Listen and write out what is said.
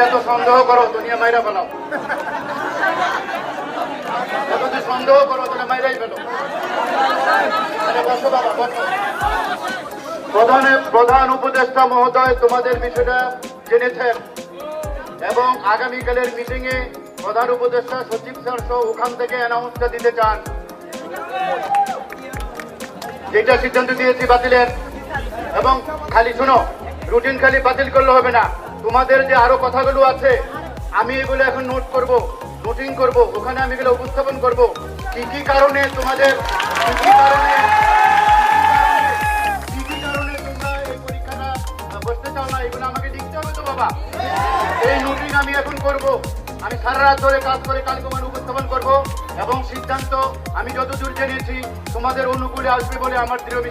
এত সন্দেহ করো দুনিয়া মাইরা বানাও, এত যে সন্দেহ করো তাহলে মাইরাই ফেলো। বসো বাবা বসো। প্রধান উপদেষ্টা মহোদয় তোমাদের বিষয়টা জেনেছেন এবং আগামীকালের মিটিং এ প্রধান উপদেষ্টা সচিব স্যার সহ ওখান থেকে অ্যানাউন্সটা দিতে চান। যেটা সিদ্ধান্ত দিয়েছি বাতিলের, এবং খালি শোনো, রুটিন খালি বাতিল করলে হবে না, তোমাদের যে আরো কথাগুলো আছে আমি এগুলো এখন নোট করব, নোটিং করব, ওখানে আমি এগুলো উপস্থাপন করব। কি কি কারণে তোমাদের কি কি কারণে তোমরা এই পরীক্ষাটা বসতে চাও না, এগুলো আমাকে লিখতে হবে তো বাবা। এই নোটিং আমি এখন করব, আমি সারা রাত ধরে কাজ করে কালকে মানে উপস্থাপন করব এবং সিদ্ধান্ত আমি যতদূর জেনেছি তোমাদের অনুকূলে আসবে বলে আমার দৃঢ়